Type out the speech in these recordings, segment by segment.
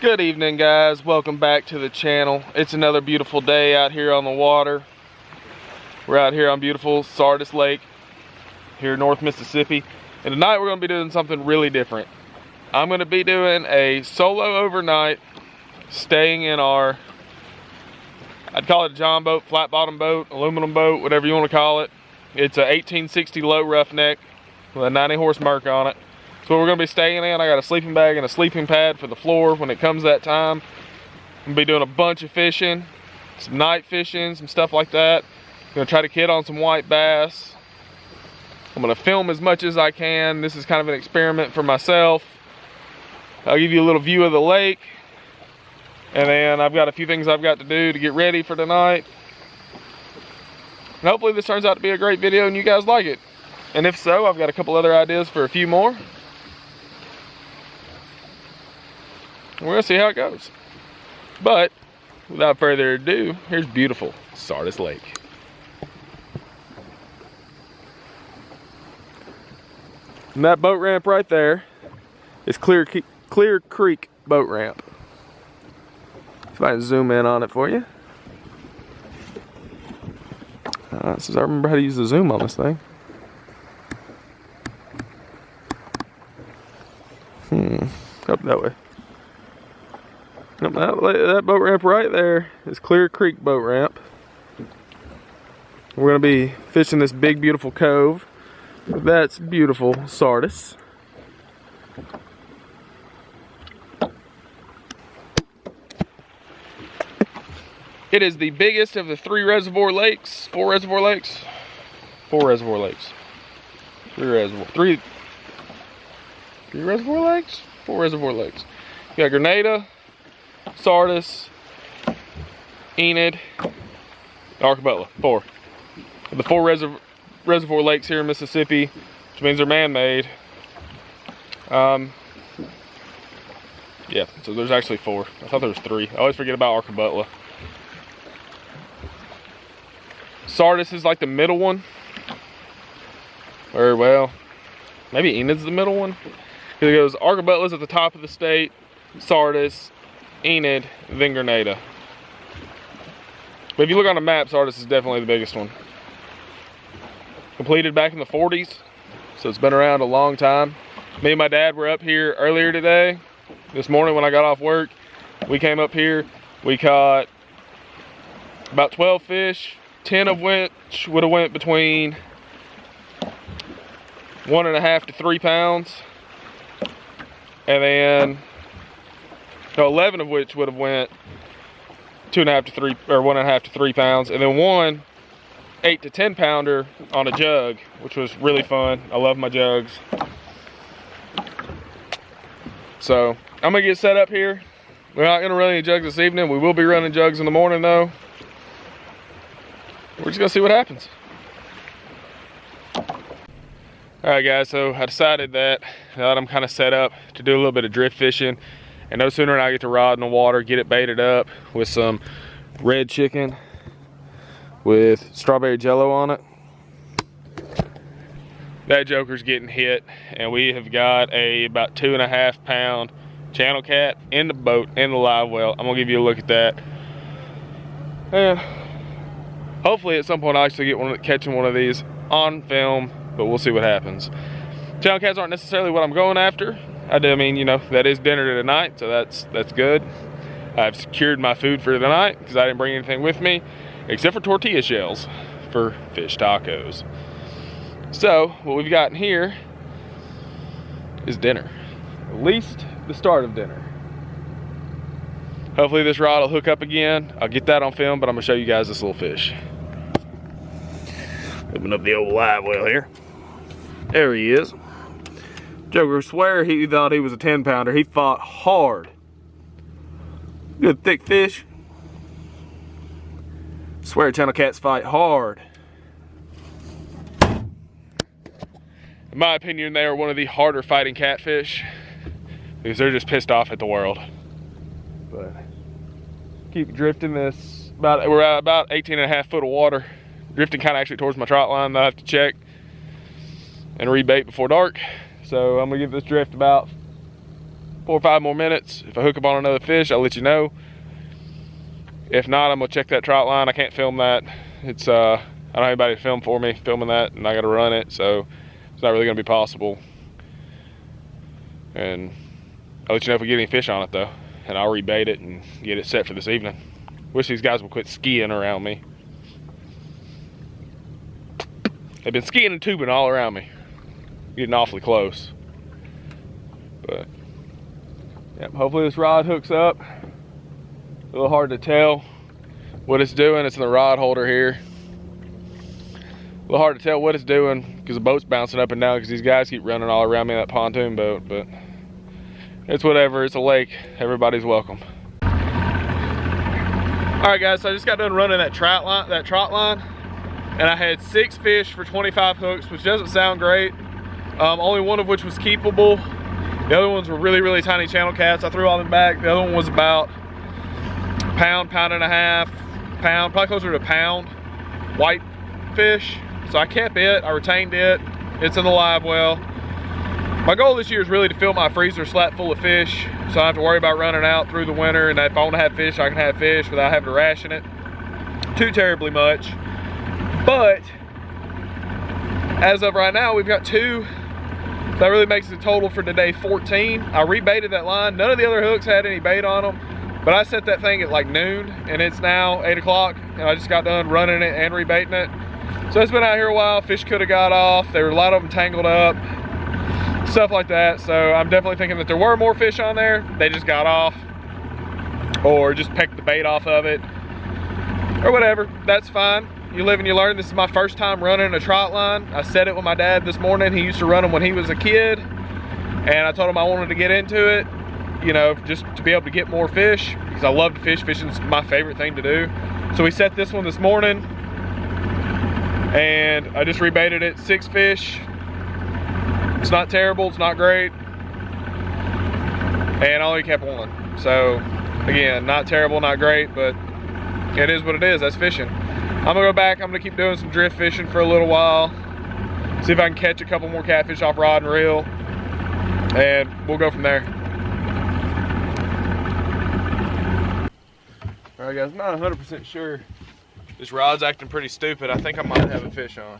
Good evening, guys. Welcome back to the channel. It's another beautiful day out here on the water. We're out here on beautiful Sardis Lake here in North Mississippi, and tonight we're going to be doing something really different. I'm going to be doing a solo overnight, staying in our, I'd call it a John boat, flat bottom boat, aluminum boat, whatever you want to call it. It's a 1860 low roughneck with a 90 horse Merc on it. So we're going to be staying in. I got a sleeping bag and a sleeping pad for the floor when it comes that time. I'm going to be doing a bunch of fishing, some night fishing, some stuff like that. I'm going to try to kid on some white bass. I'm going to film as much as I can. This is kind of an experiment for myself. I'll give you a little view of the lake. And then I've got a few things I've got to do to get ready for tonight. And hopefully this turns out to be a great video and you guys like it. And if so, I've got a couple other ideas for a few more. We're gonna see how it goes. But without further ado, here's beautiful Sardis Lake. And that boat ramp right there is Clear Creek boat ramp. If I can zoom in on it for you. Since I remember how to use the zoom on this thing. Up that way. That boat ramp right there is Clear Creek boat ramp. We're going to be fishing this big, beautiful cove. That's beautiful Sardis. It is the biggest of the four reservoir lakes. Three reservoir lakes. Three reservoir lakes? Four reservoir lakes. You got Grenada, Sardis, Enid, Arcabella. Four. The four reservoir lakes here in Mississippi, which means they're man-made. Yeah, so there's actually four. I thought there was three. I always forget about Arcabella. Sardis is like the middle one. Or, well, maybe Enid's the middle one. It goes Arcabella's at the top of the state, Sardis, Enid, then Grenada. But if you look on the map, Sardis is definitely the biggest one. Completed back in the 40s, so it's been around a long time. Me and my dad were up here earlier today. This morning when I got off work, we came up here. We caught about 12 fish, 10 of which would have went between 1.5 to 3 pounds. And then 11 of which would have went 2.5 to 3 or 1.5 to 3 pounds, and then one 8 to 10 pounder on a jug, which was really fun. I love my jugs. So I'm gonna get set up here. We're not gonna run any jugs this evening. We will be running jugs in the morning though. We're just gonna see what happens. All right, guys, so I decided that now that I'm kind of set up to do a little bit of drift fishing, and no sooner than I get the rod in the water, get it baited up with some red chicken with strawberry jello on it. That joker's getting hit, and we have got about 2.5 pound channel cat in the boat, in the live well. I'm gonna give you a look at that. And hopefully at some point I'll actually get catching one of these on film, but we'll see what happens. Channel cats aren't necessarily what I'm going after. I mean, you know, that is dinner tonight, so that's good. I've secured my food for the night because I didn't bring anything with me except for tortilla shells for fish tacos. So what we've got in here is dinner, at least the start of dinner. Hopefully this rod will hook up again. I'll get that on film, but I'm gonna show you guys this little fish. Open up the old live well here. There he is. Joker swear he thought he was a 10 pounder. He fought hard. Good thick fish. Swear channel cats fight hard. In my opinion, they are one of the harder fighting catfish because they're just pissed off at the world. But keep drifting this. We're at about 18.5 foot of water. Drifting kind of actually towards my trot line that I have to check and rebait before dark. So I'm gonna give this drift about 4 or 5 more minutes. If I hook up on another fish, I'll let you know. If not, I'm gonna check that trot line. I can't film that. It's I don't have anybody to film for me filming that, and I gotta run it, so it's not really gonna be possible. And I'll let you know if we get any fish on it though, and I'll rebait it and get it set for this evening. Wish these guys would quit skiing around me. They've been skiing and tubing all around me, getting awfully close. But yep, hopefully this rod hooks up. A little hard to tell what it's doing. It's in the rod holder here. A little hard to tell what it's doing because the boat's bouncing up and down because these guys keep running all around me in that pontoon boat, but it's whatever. It's a lake. Everybody's welcome. All right, guys, so I just got done running that trot line, and I had 6 fish for 25 hooks, which doesn't sound great. Only one of which was keepable. The other ones were really, really tiny channel cats. I threw all them back. The other one was about pound and a half, probably closer to a pound, white fish. So I kept it, I retained it. It's in the live well. My goal this year is really to fill my freezer slap full of fish, so I don't have to worry about running out through the winter, and if I want to have fish, I can have fish without having to ration it too terribly much. But as of right now, we've got 2. That really makes the total for today 14. I rebaited that line. None of the other hooks had any bait on them. But I set that thing at like noon, and it's now 8 o'clock, and I just got done running it and rebaiting it. So it's been out here a while. Fish could have got off. There were a lot of them tangled up, stuff like that. So I'm definitely thinking that there were more fish on there. They just got off, or just pecked the bait off of it, or whatever. That's fine. You live and you learn. This is my first time running a trot line. I set it with my dad this morning. He used to run them when he was a kid, and I told him I wanted to get into it, you know, just to be able to get more fish, because I love to fish. Fishing's my favorite thing to do. So we set this one this morning, and I just rebaited it. 6 fish. It's not terrible, it's not great, and I only kept 1. So again, not terrible, not great, but it is what it is. That's fishing. I'm gonna go back. I'm gonna keep doing some drift fishing for a little while, see if I can catch a couple more catfish off rod and reel, and we'll go from there. All right, guys, I'm not 100% sure. This rod's acting pretty stupid. I think I might have a fish on.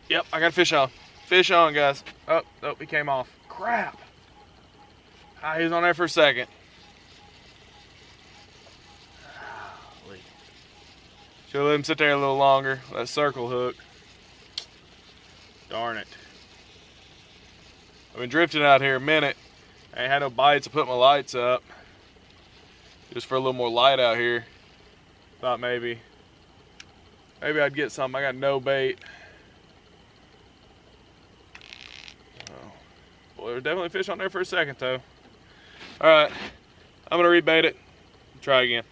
Yep, I got a fish on. Fish on, guys. Oh, he came off. Crap. He was on there for a second. Should have let him sit there a little longer. That circle hook. Darn it. I've been drifting out here a minute. I ain't had no bites. I put my lights up just for a little more light out here. Thought maybe I'd get something. I got no bait. Oh. Well, there were definitely fish on there for a second though. All right, I'm gonna rebait it. Try again.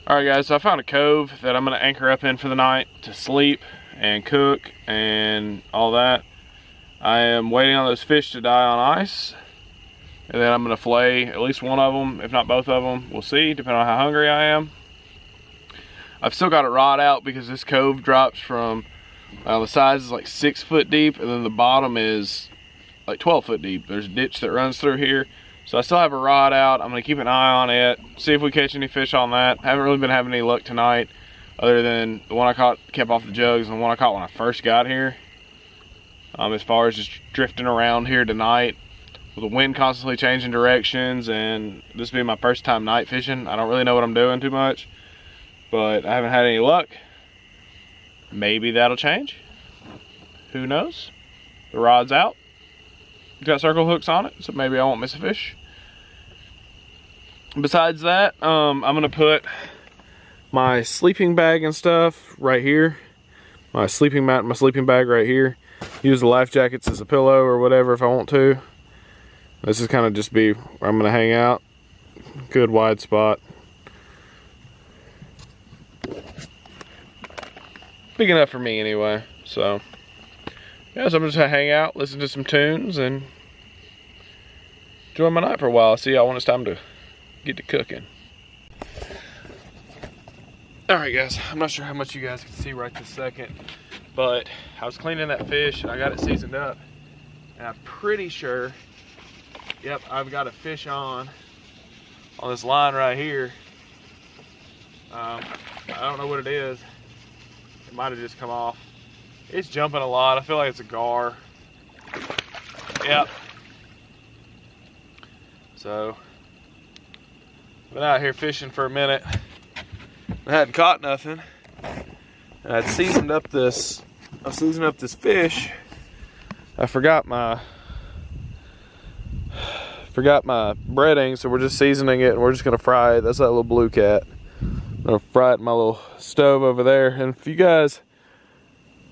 All right, guys, so I found a cove that I'm gonna anchor up in for the night to sleep and cook and all that. I am waiting on those fish to die on ice, and then I'm gonna fillet at least one of them, if not both of them. We'll see, depending on how hungry I am. I've still got a rod out because this cove drops from, the size is like 6 foot deep, and then the bottom is like 12 foot deep. There's a ditch that runs through here. So I still have a rod out. I'm gonna keep an eye on it, see if we catch any fish on that. Haven't really been having any luck tonight, other than the one I caught kept off the jugs and the one I caught when I first got here. As far as just drifting around here tonight, with the wind constantly changing directions, and this being my first time night fishing, I don't really know what I'm doing too much, but I haven't had any luck. Maybe that'll change. Who knows? The rod's out. It's got circle hooks on it, so maybe I won't miss a fish. Besides that, I'm gonna put my sleeping bag and stuff right here. My sleeping mat and my sleeping bag right here. Use the life jackets as a pillow or whatever if I want to. This is kind of just be where I'm gonna hang out. Good wide spot. Big enough for me anyway, so. Yeah, so I'm just gonna hang out, listen to some tunes, and enjoy my night for a while. See y'all when it's time to get to cooking. All right, guys, I'm not sure how much you guys can see right this second, but I was cleaning that fish and I got it seasoned up, and I'm pretty sure, yep, I've got a fish on this line right here. I don't know what it is. It might have just come off. It's jumping a lot. I feel like it's a gar. Yep. So, been out here fishing for a minute. I hadn't caught nothing. And I'd seasoned up this fish. I forgot my breading, so we're just seasoning it and we're just gonna fry it. That's that little blue cat. I'm gonna fry it in my little stove over there. And if you guys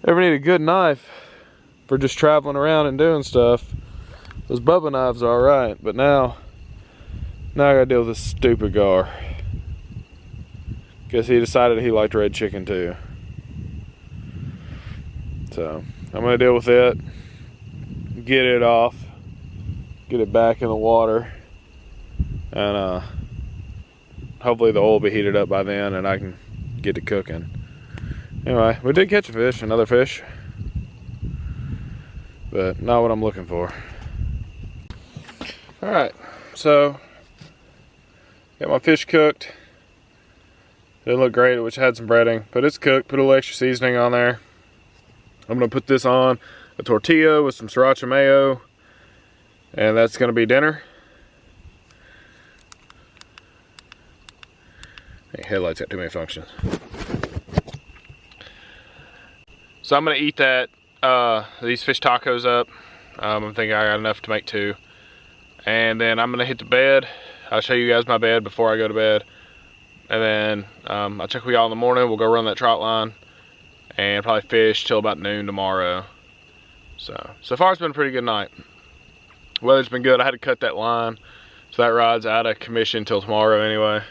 ever need a good knife for just traveling around and doing stuff, those Bubba knives are alright. But now I gotta deal with this stupid gar. Guess he decided he liked red chicken too. So I'm gonna deal with it, get it off, get it back in the water, and hopefully the oil will be heated up by then and I can get to cooking. Anyway, we did catch a fish, another fish, but not what I'm looking for. All right, so got my fish cooked. Didn't look great, which had some breading, but it's cooked. Put a little extra seasoning on there. I'm gonna put this on a tortilla with some sriracha mayo, and that's gonna be dinner. Hey, headlights got too many functions. So I'm gonna eat these fish tacos up. I'm thinking I got enough to make 2. And then I'm gonna hit the bed. I'll show you guys my bed before I go to bed. And then I'll check with y'all in the morning. We'll go run that trout line and probably fish till about noon tomorrow. So far it's been a pretty good night. Weather's been good. I had to cut that line, so that rod's out of commission till tomorrow anyway.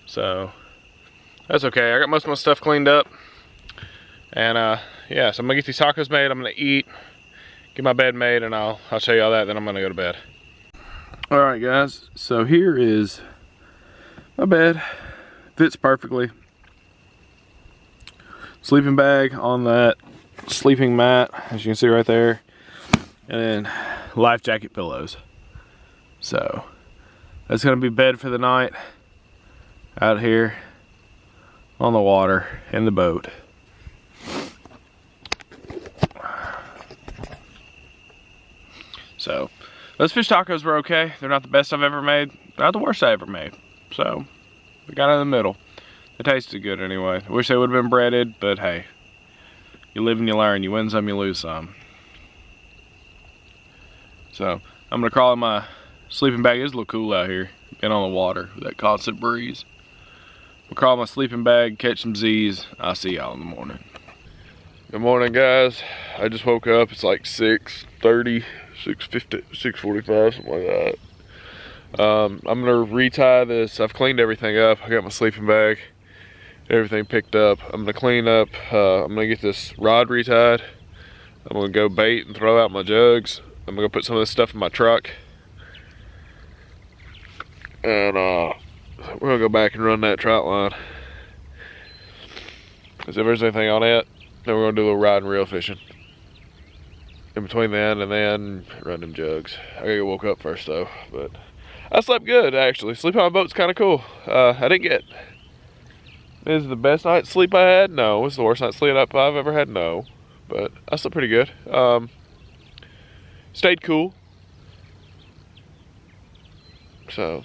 So that's okay. I got most of my stuff cleaned up. And yeah, so I'm gonna get these tacos made. I'm gonna eat, get my bed made, and I'll show you all that, then I'm gonna go to bed. All right, guys, so here is my bed. Fits perfectly. Sleeping bag on that sleeping mat, as you can see right there, and then life jacket pillows. So that's gonna be bed for the night out here on the water in the boat. So those fish tacos were okay. They're not the best I've ever made. They're not the worst I ever made. So we got in the middle. They tasted good anyway. I wish they would have been breaded, but hey, you live and you learn. You win some, you lose some. So I'm gonna crawl in my sleeping bag. It's a little cool out here. Been on the water with that constant breeze. We'll crawl in my sleeping bag, catch some Z's. I'll see y'all in the morning. Good morning, guys. I just woke up. It's like 6:30, 6:50, 6:45, something like that. I'm gonna retie this. I've cleaned everything up. I got my sleeping bag, everything picked up. I'm gonna clean up. I'm gonna get this rod retied. I'm gonna go bait and throw out my jugs. I'm gonna put some of this stuff in my truck, and we're gonna go back and run that trout line. If there's anything on it, then we're gonna do a little rod and reel fishing. In between then and then, run them jugs. I gotta get woke up first though, but I slept good actually. Sleeping on a boat's kind of cool. I didn't get. Is it the best night's sleep I had? No. Is it the worst night's sleep I've ever had? No. But I slept pretty good. Stayed cool. So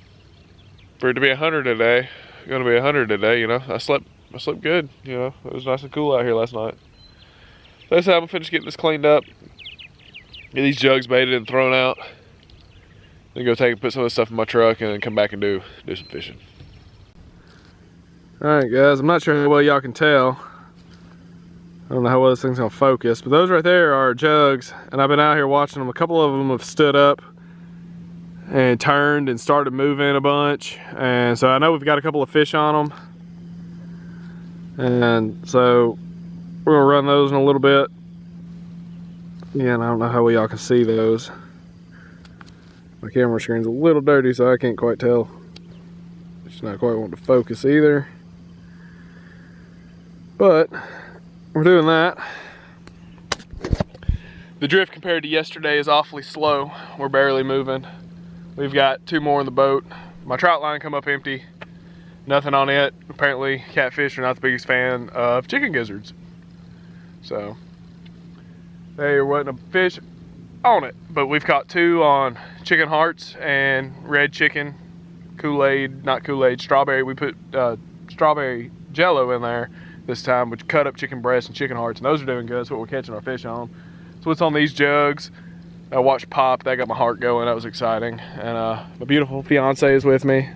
for it to be 100 today, gonna be 100 today. You know, I slept good. You know, it was nice and cool out here last night. So that's how I'm gonna finish getting this cleaned up. Get these jugs baited and thrown out. Then go put some of this stuff in my truck and then come back and do some fishing. Alright guys, I'm not sure how well y'all can tell. I don't know how well this thing's gonna focus, but those right there are jugs, and I've been out here watching them. A couple of them have stood up and turned and started moving a bunch, and so I know we've got a couple of fish on them, and so we're gonna run those in a little bit. Yeah, and I don't know how well y'all can see those. My camera screen's a little dirty, so I can't quite tell. It's not quite wanting to focus either. But we're doing that. The drift compared to yesterday is awfully slow. We're barely moving. We've got 2 more in the boat. My trout line come up empty. Nothing on it. Apparently catfish are not the biggest fan of chicken gizzards. So there wasn't a fish on it, but we've caught 2 on chicken hearts and red chicken, Kool-Aid, not Kool-Aid, strawberry. We put strawberry jello in there this time, which cut up chicken breasts and chicken hearts, and those are doing good. That's what we're catching our fish on. So what's on these jugs? I watched pop. That got my heart going. That was exciting. And my beautiful fiance is with me.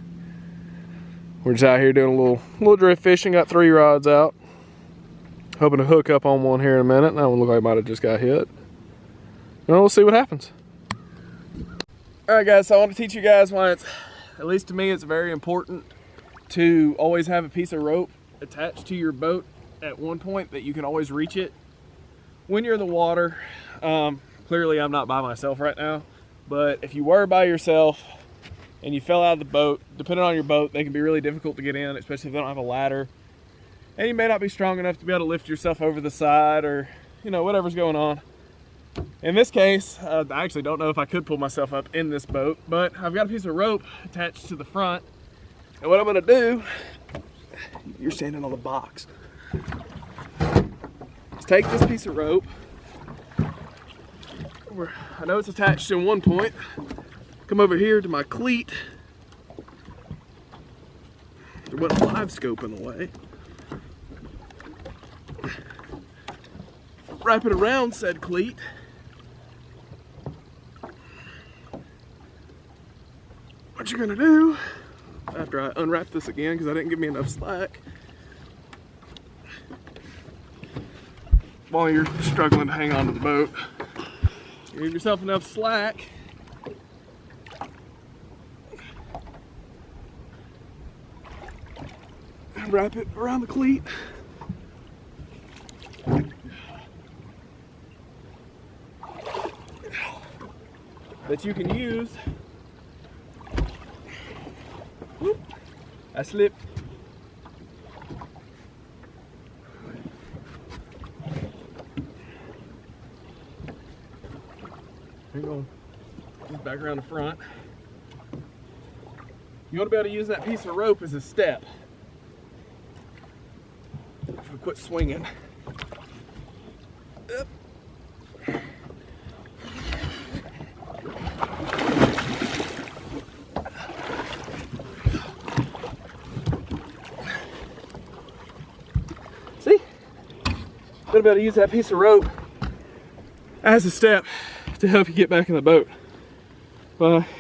We're just out here doing a little drift fishing. Got 3 rods out. Hoping to hook up on one here in a minute. That one looked like it might have just got hit. Well, we'll see what happens. All right, guys. So I want to teach you guys why it's, at least to me, it's very important to always have a piece of rope attached to your boat at one point that you can always reach it when you're in the water. Clearly I'm not by myself right now, but if you were by yourself and you fell out of the boat, depending on your boat, they can be really difficult to get in, especially if they don't have a ladder. And you may not be strong enough to be able to lift yourself over the side, or, you know, whatever's going on. In this case, I actually don't know if I could pull myself up in this boat, but I've got a piece of rope attached to the front. And what I'm gonna do, you're standing on the box, is take this piece of rope, I know it's attached in one point, come over here to my cleat. There wasn't a live scope in the way. Wrap it around said cleat. What you're gonna do, after I unwrap this again because I didn't give me enough slack, while you're struggling to hang on to the boat, give yourself enough slack and wrap it around the cleat. That you can use. Whoop, I slipped. Hang on. Just back around the front. You want to be able to use that piece of rope as a step. If we quit swinging. Up. See? Gonna be able to use that piece of rope as a step to help you get back in the boat.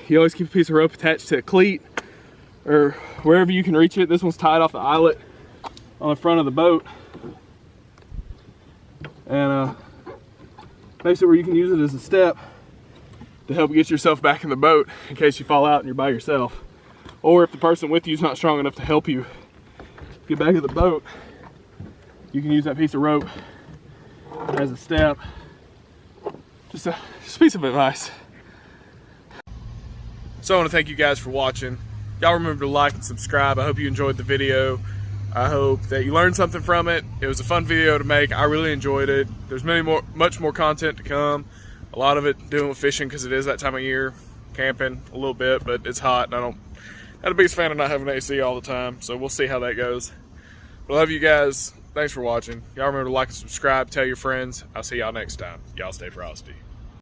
You always keep a piece of rope attached to a cleat or wherever you can reach it. This one's tied off the eyelet on the front of the boat, and makes it where you can use it as a step to help get yourself back in the boat in case you fall out and you're by yourself, or if the person with you is not strong enough to help you get back in the boat. You can use that piece of rope as a step. Just a piece of advice. So I want to thank you guys for watching. Y'all remember to like and subscribe. I hope you enjoyed the video. I hope that you learned something from it. It was a fun video to make. I really enjoyed it. There's much more content to come. A lot of it doing with fishing because it is that time of year. Camping a little bit, but it's hot and I'm not the biggest fan of not having AC all the time. So we'll see how that goes. But I love you guys. Thanks for watching. Y'all remember to like and subscribe. Tell your friends. I'll see y'all next time. Y'all stay frosty.